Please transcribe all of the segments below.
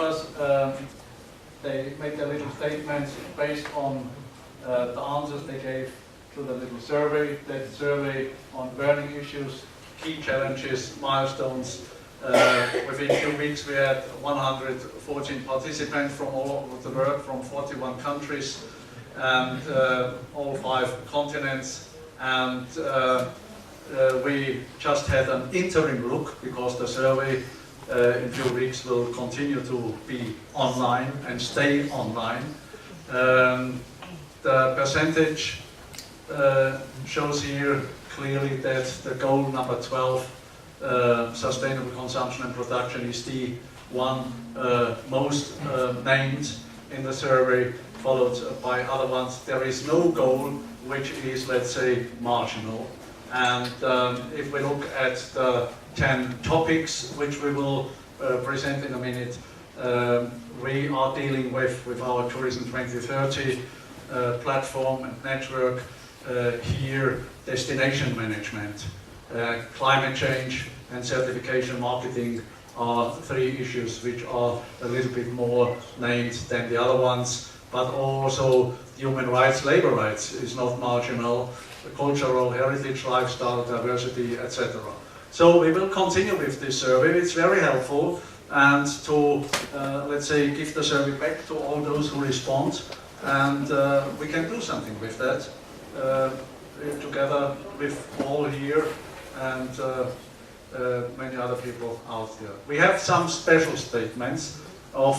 others, they made their little statements based on the answers they gave to the little survey. That survey on burning issues, key challenges, milestones. Within 2 weeks we had 114 participants from all over the world, from 41 countries and all 5 continents. And we just had an interim look because the survey in 2 weeks will continue to be online and stay online. The percentage shows here clearly that the goal number 12, sustainable consumption and production, is the one most named in the survey, followed by other ones. There is no goal which is, let's say, marginal. And if we look at the 10 topics which we will present in a minute, we are dealing with our Tourism 2030 platform and network. Here, destination management, climate change and certification marketing are 3 issues which are a little bit more named than the other ones, but also human rights, labor rights is not marginal, cultural heritage, lifestyle, diversity, etc. So we will continue with this survey. It's very helpful, and to, let's say, give the survey back to all those who respond, and we can do something with that. Together with all here and many other people out there. We have some special statements of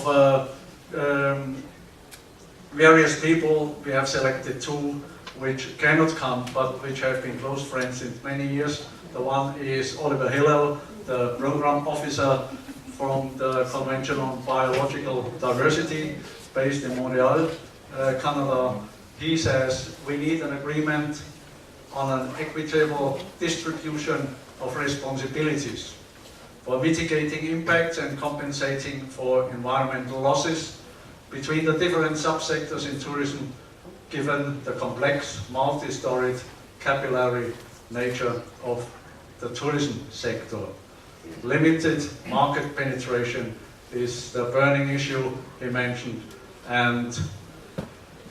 various people. We have selected 2 which cannot come, but which have been close friends since many years. The one is Oliver Hillel, the program officer from the Convention on Biological Diversity, based in Montreal, Canada. He says we need an agreement on an equitable distribution of responsibilities for mitigating impacts and compensating for environmental losses between the different subsectors in tourism, given the complex, multi-storied, capillary nature of the tourism sector. Limited market penetration is the burning issue he mentioned, and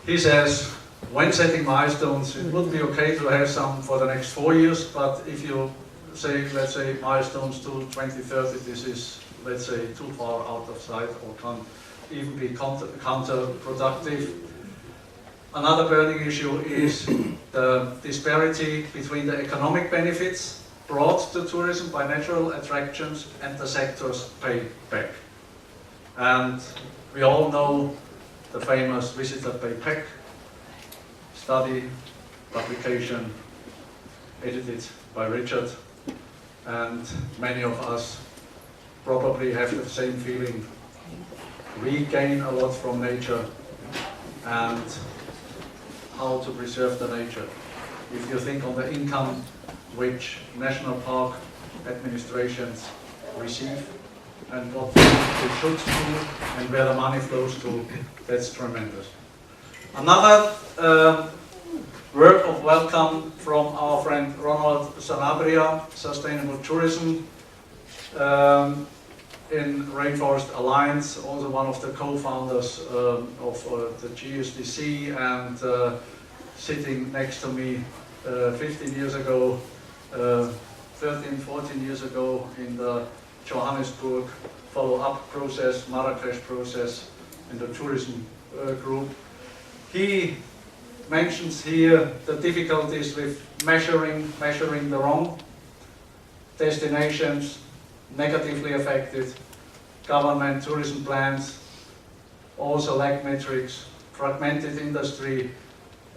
he says, when setting milestones, it would be okay to have some for the next 4 years, but if you say, let's say, milestones to 2030, this is, let's say, too far out of sight or can even be counterproductive. Another burning issue is the disparity between the economic benefits brought to tourism by natural attractions and the sector's pay back. And we all know the famous visitor pay back study, publication, edited by Richard, and many of us probably have the same feeling. We gain a lot from nature, and how to preserve the nature. If you think on the income which national park administrations receive and what they should do and where the money flows to, that's tremendous. Another word of welcome from our friend Ronald Sanabria, Sustainable Tourism in Rainforest Alliance, also one of the co-founders of the GSDC, and sitting next to me 15 years ago, 13, 14 years ago in the Johannesburg follow-up process, Marrakesh process in the tourism group. He mentions here the difficulties with measuring the wrong destinations, negatively affected, government tourism plans, also lack metrics, fragmented industry,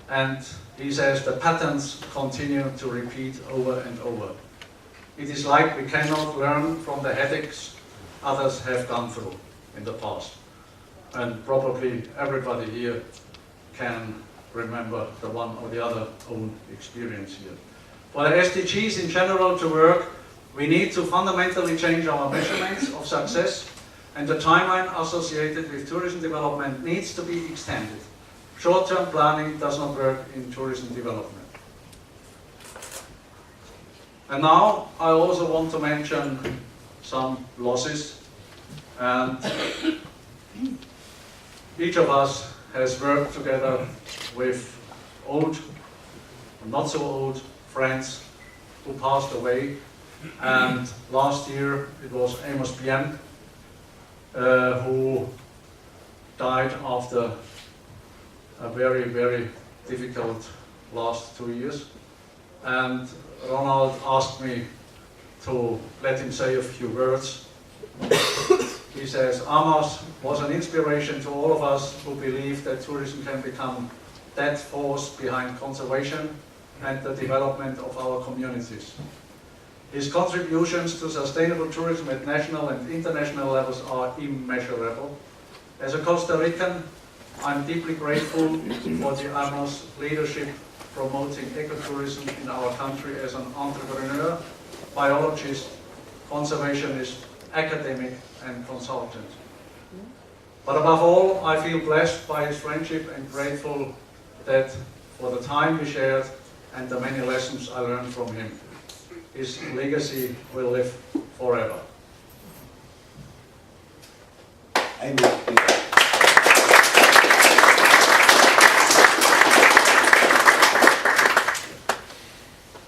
and he says the patterns continue to repeat over and over. It is like we cannot learn from the headaches others have gone through in the past. And probably everybody here can remember the one or the other own experience here. For the SDGs in general to work, we need to fundamentally change our measurements of success, and the timeline associated with tourism development needs to be extended. Short-term planning does not work in tourism development. And now I also want to mention some losses. And Each of us has worked together with old, not so old friends who passed away, and last year it was Amos Bien who died after a very, very difficult last 2 years. And Ronald asked me to let him say a few words. He says, Amos was an inspiration to all of us who believe that tourism can become that force behind conservation and the development of our communities. His contributions to sustainable tourism at national and international levels are immeasurable. As a Costa Rican, I'm deeply grateful for the Amos leadership promoting ecotourism in our country as an entrepreneur, biologist, conservationist, academic and consultant. But above all, I feel blessed by his friendship and grateful that for the time we shared and the many lessons I learned from him. His legacy will live forever. Amen.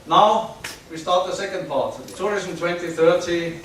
Now we start the second part. Tourism 2030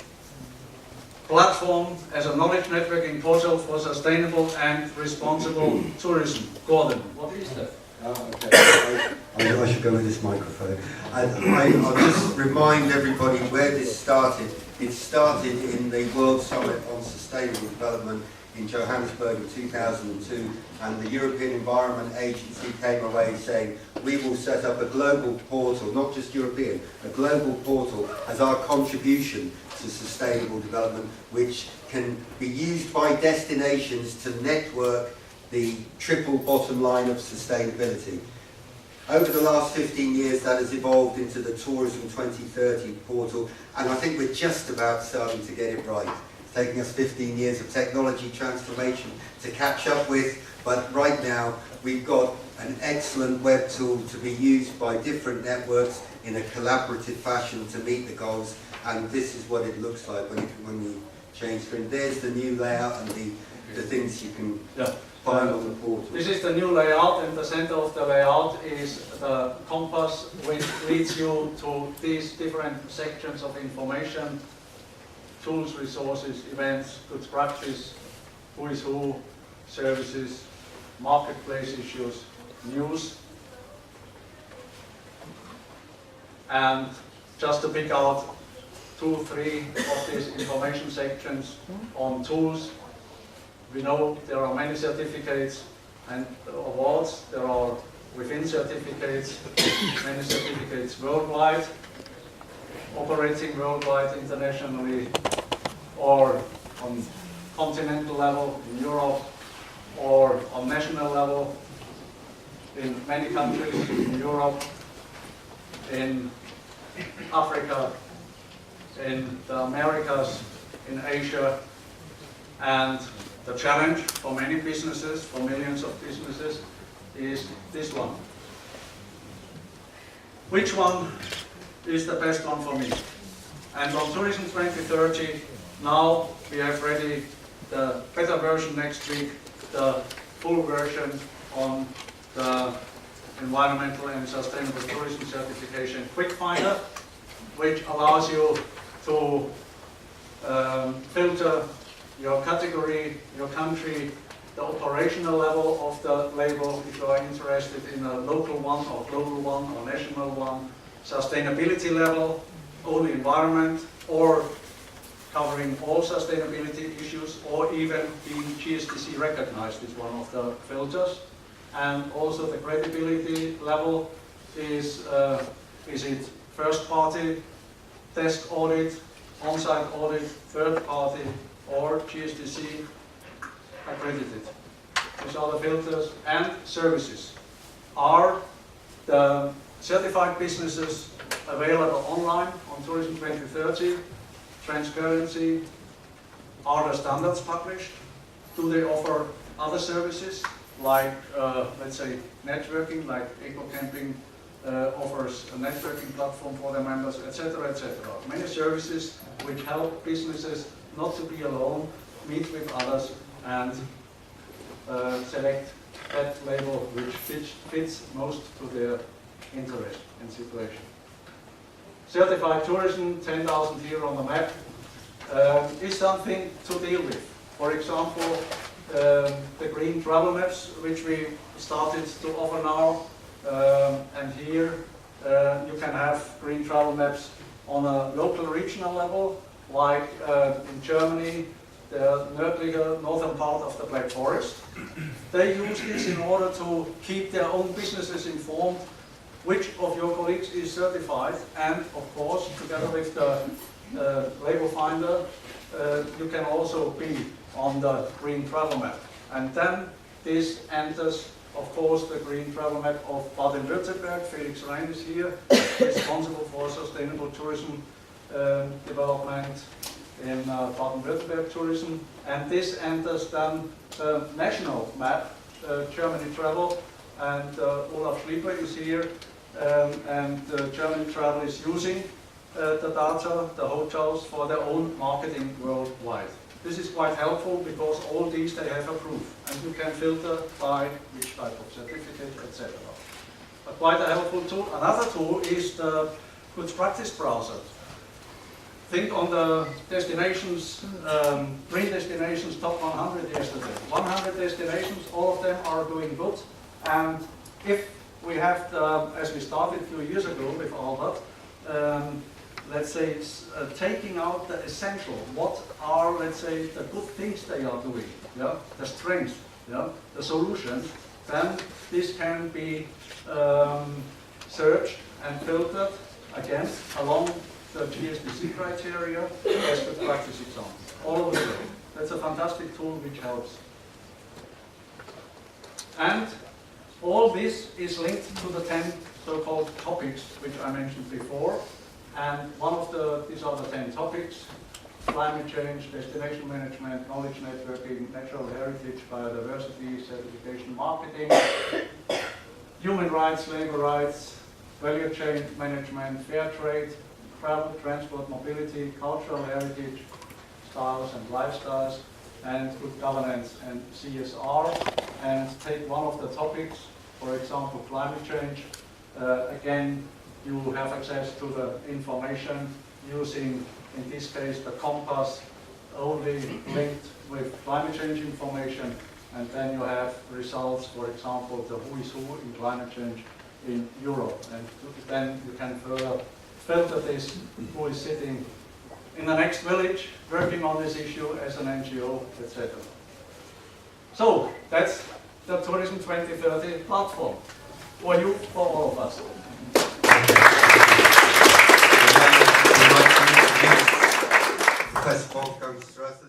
platform as a knowledge networking portal for sustainable and responsible tourism. Gordon, what is that? Okay. I should go with this microphone. I'll just remind everybody where this started. It started in the World Summit on Sustainable Development in Johannesburg in 2002, and the European Environment Agency came away saying, we will set up a global portal, not just European, a global portal as our contribution to sustainable development, which can be used by destinations to network the triple bottom line of sustainability. Over the last 15 years that has evolved into the Tourism 2030 portal, and I think we're just about starting to get it right. It's taking us 15 years of technology transformation to catch up with, but right now we've got an excellent web tool to be used by different networks in a collaborative fashion to meet the goals, and this is what it looks like when you change screen. There's the new layout and the things you can find on the portal. This is the new layout, and the center of the layout is the compass which leads you to these different sections of information: tools, resources, events, good practice, who is who, services, marketplace issues, news. And just to pick out 2 or 3 of these information sections on tools, we know there are many certificates and awards. There are within certificates, many certificates worldwide, operating worldwide, internationally, or on continental level in Europe, or on national level in many countries in Europe, in Africa, in the Americas, in Asia, and the challenge for many businesses, for millions of businesses, is this one. Which one is the best one for me? And on Tourism 2030, now we have ready the beta version next week, the full version on the Environmental and Sustainable Tourism Certification Quick Finder, which allows you to filter your category, your country, the operational level of the label, if you are interested in a local one or global one or national one, sustainability level, only environment, or covering all sustainability issues, or even being GSTC recognized is one of the filters. And also the credibility level is it first party, desk audit, on-site audit, third party, or GSTC accredited. These are the filters. And services. Are the certified businesses available online on Tourism 2030? Transparency. Are the standards published? Do they offer other services like, let's say, networking, like Eco-Camping offers a networking platform for their members, etc., etc. Many services which help businesses not to be alone, meet with others, and select that label which fits most to their interest and situation. Certified tourism, 10,000 here on the map, is something to deal with. For example, the green travel maps, which we started to offer now, and here you can have green travel maps on a local regional level, like in Germany, the nördliche northern part of the Black Forest. They use this in order to keep their own businesses informed which of your colleagues is certified, and of course, together with the label finder, you can also be on the green travel map. And then this enters, of course, the green travel map of Baden-Württemberg. Felix Rein is here, responsible for sustainable tourism development in Baden-Württemberg tourism. And this enters then the national map, Germany travel, and Olaf Schlieper is here, and Germany travel is using the data, the hotels, for their own marketing worldwide. This is quite helpful because all these they have approved, and you can filter by which type of certificate, etc. But quite a helpful tool. Another tool is the Good Practice browser. Think on the destinations, green destinations top 100 yesterday. 100 destinations, all of them are doing good. And if we have, as we started a few years ago with Albert, let's say, taking out the essential, what are, let's say, the good things they are doing, yeah? The strengths, yeah? The solutions, then this can be searched and filtered, again, along the GSBC criteria as good practice examples, all over the world. That's a fantastic tool which helps. And all this is linked to the 10 so-called topics which I mentioned before. And these are the 10 topics: climate change, destination management, knowledge networking, natural heritage, biodiversity, certification marketing, human rights, labor rights, value chain management, fair trade, travel, transport, mobility, cultural heritage, styles and lifestyles, and good governance and CSR. And take one of the topics, for example, climate change. Again, you have access to the information using, in this case, the compass, only linked with climate change information, and then you have results, for example, the who is who in climate change in Europe, and then you can further filter this, who is sitting in the next village working on this issue as an NGO, etc. So that's the Tourism 2030 platform for you, for all of us. Professor Wolfgang Strasser.